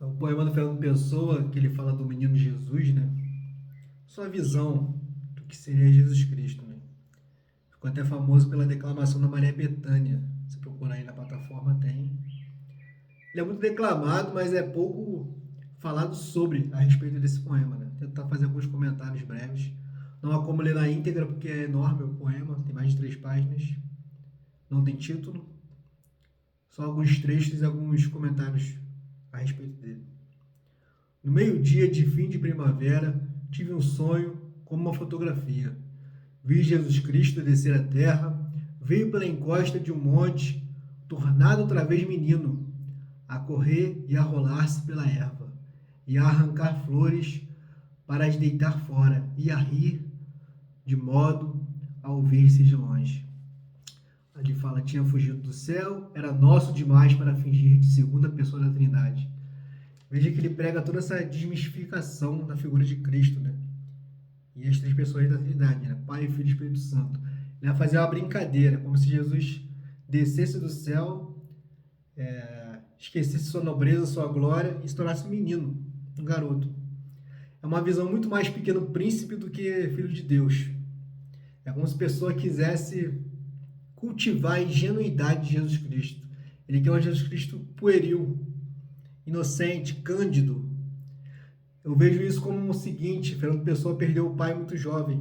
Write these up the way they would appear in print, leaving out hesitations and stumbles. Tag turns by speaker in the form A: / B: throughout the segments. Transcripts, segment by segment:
A: É o poema do Fernando Pessoa, que ele fala do menino Jesus, né? Sua visão do que seria Jesus Cristo, né? Ficou até famoso pela declamação da Maria Bethânia. Se procurar aí na plataforma, tem. Ele é muito declamado, mas é pouco falado sobre a respeito desse poema, né? Vou tentar fazer alguns comentários breves. Não há como ler na íntegra, porque é enorme o poema, tem mais de 3 páginas. Não tem título, só alguns trechos e alguns comentários a respeito dele. No meio-dia de fim de primavera, tive um sonho como uma fotografia. Vi Jesus Cristo descer a terra, veio pela encosta de um monte, tornado outra vez menino, a correr e a rolar-se pela erva, e a arrancar flores para as deitar fora, e a rir, de modo a ouvir-se de longe. Ali fala, tinha fugido do céu, era nosso demais para fingir de segunda pessoa da Trindade. Veja que ele prega toda essa desmistificação da figura de Cristo, né? E as 3 pessoas da Trindade, né? Pai, Filho e Espírito Santo. Ele vai fazer uma brincadeira, como se Jesus descesse do céu, esquecesse sua nobreza, sua glória e se tornasse um menino, um garoto. É uma visão muito mais pequeno príncipe do que filho de Deus. É como se a pessoa quisesse cultivar a ingenuidade de Jesus Cristo. Ele quer um Jesus Cristo pueril, inocente, cândido. Eu vejo isso como o seguinte: Fernando Pessoa perdeu o pai muito jovem.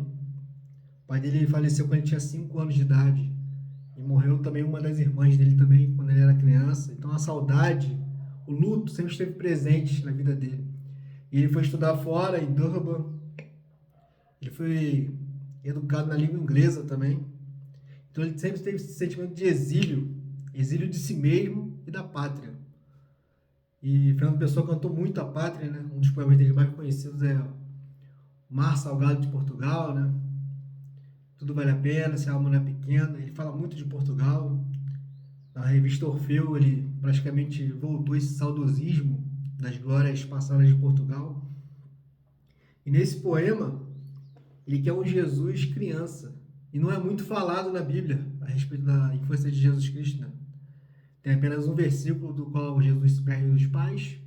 A: O pai dele faleceu quando ele tinha 5 anos de idade. E morreu também uma das irmãs dele também, quando ele era criança. Então a saudade, o luto sempre esteve presente na vida dele. E ele foi estudar fora, em Durban. Ele foi educado na língua inglesa também. Então ele sempre teve esse sentimento de exílio, exílio de si mesmo e da pátria. E Fernando Pessoa cantou muito a pátria, né? Um dos poemas dele mais conhecidos é O Mar Salgado de Portugal, né? Tudo vale a pena, se a alma não é pequena. Ele fala muito de Portugal. Na revista Orfeu, ele praticamente voltou esse saudosismo das glórias passadas de Portugal. E nesse poema, ele quer um Jesus criança. E não é muito falado na Bíblia a respeito da infância de Jesus Cristo, né? Tem apenas um versículo do qual Jesus se perde dos pais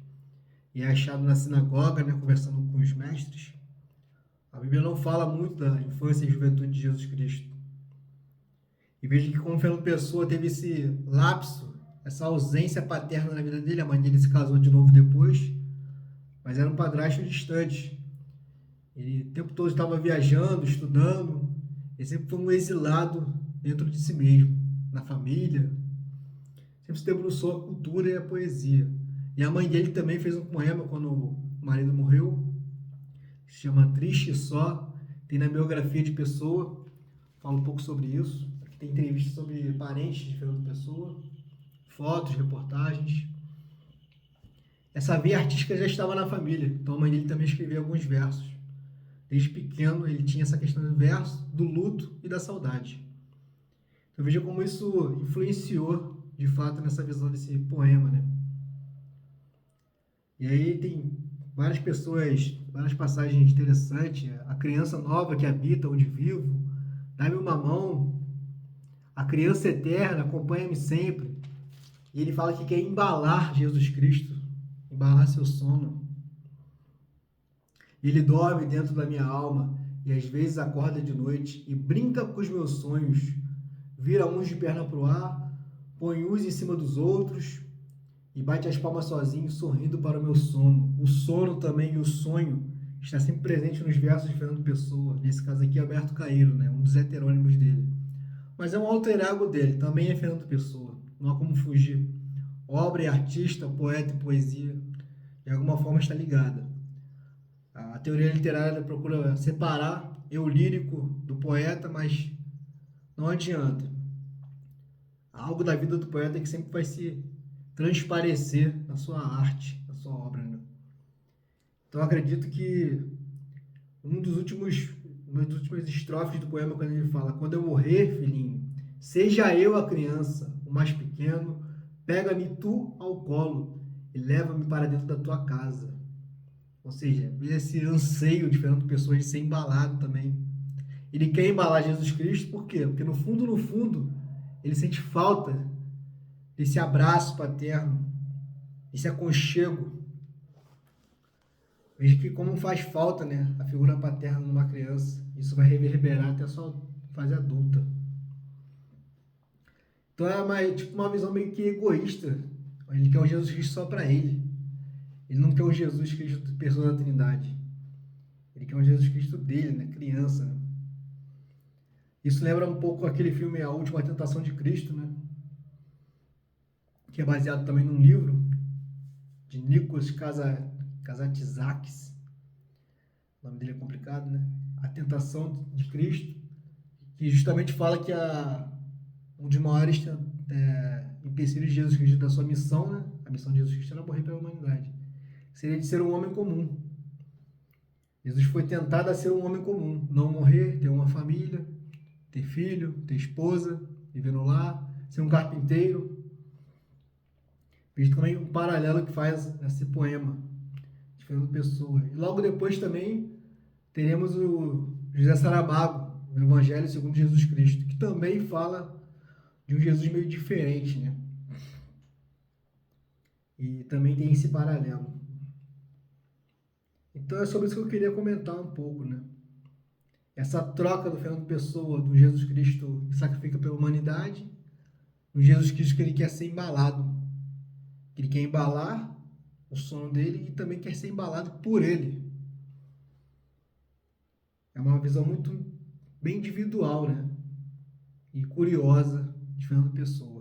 A: e é achado na sinagoga, né, conversando com os mestres. A Bíblia não fala muito da infância e juventude de Jesus Cristo. E veja que como Fernando Pessoa teve esse lapso, essa ausência paterna na vida dele, a mãe dele se casou de novo depois, mas era um padrasto distante. Ele o tempo todo estava viajando, estudando, ele sempre foi um exilado dentro de si mesmo, na família. Sempre se debruçou a cultura e a poesia. E a mãe dele também fez um poema quando o marido morreu, que se chama Triste Só. Tem na biografia de Pessoa, fala um pouco sobre isso. Aqui tem entrevistas sobre parentes de Fernando Pessoa, fotos, reportagens. Essa veia artística já estava na família, então a mãe dele também escrevia alguns versos. Desde pequeno ele tinha essa questão do verso, do luto e da saudade. Então veja como isso influenciou de fato nessa visão desse poema, né? E aí tem várias pessoas, várias passagens interessantes. A criança nova que habita onde vivo, dá-me uma mão. A criança eterna, acompanha-me sempre. E ele fala que quer embalar Jesus Cristo, embalar seu sono. Ele dorme dentro da minha alma e às vezes acorda de noite e brinca com os meus sonhos. Vira uns de perna pro ar, põe uns em cima dos outros e bate as palmas sozinho, sorrindo para o meu sono. O sono também e o sonho está sempre presente nos versos de Fernando Pessoa. Nesse caso aqui, Alberto Caeiro, né? Um dos heterônimos dele. Mas é um alter ego dele, também é Fernando Pessoa. Não há como fugir. Obra e artista, poeta e poesia, de alguma forma está ligada. A teoria literária procura separar eu lírico do poeta, mas não adianta. Algo da vida do poeta que sempre vai se transparecer na sua arte, na sua obra, né? Então eu acredito que uma das últimas estrofes do poema, quando ele fala: quando eu morrer, filhinho, seja eu a criança, o mais pequeno, pega-me tu ao colo e leva-me para dentro da tua casa. Ou seja, esse anseio de Fernando Pessoa de ser embalado também. Ele quer embalar Jesus Cristo, por quê? Porque no fundo, ele sente falta desse abraço paterno, esse aconchego. Veja que como faz falta, né, a figura paterna numa criança. Isso vai reverberar até a sua fase adulta. Então é tipo, uma visão meio que egoísta. Ele quer o Jesus Cristo só para ele. Ele não quer o Jesus Cristo, pessoa da Trindade. Ele quer o Jesus Cristo dele, né, criança. Né? Isso lembra um pouco aquele filme A Última Tentação de Cristo, né? Que é baseado também num livro de Nikos Kazantzakis. O nome dele é complicado, né? A Tentação de Cristo, que justamente fala que um dos maiores empecilhos de Jesus Cristo da sua missão, né? A missão de Jesus Cristo era morrer pela humanidade. Seria de ser um homem comum. Jesus foi tentado a ser um homem comum, não morrer, ter uma família, ter filho, ter esposa, viver no lar, ser um carpinteiro. Vejo também um paralelo que faz esse poema de Fernando Pessoa. E logo depois também teremos o José Saramago, o Evangelho segundo Jesus Cristo, que também fala de um Jesus meio diferente, né? E também tem esse paralelo. Então é sobre isso que eu queria comentar um pouco, né? Essa troca do Fernando Pessoa, do Jesus Cristo que sacrifica pela humanidade, do Jesus Cristo que ele quer ser embalado. Que ele quer embalar o sono dele e também quer ser embalado por ele. É uma visão muito bem individual, né? E curiosa de Fernando Pessoa.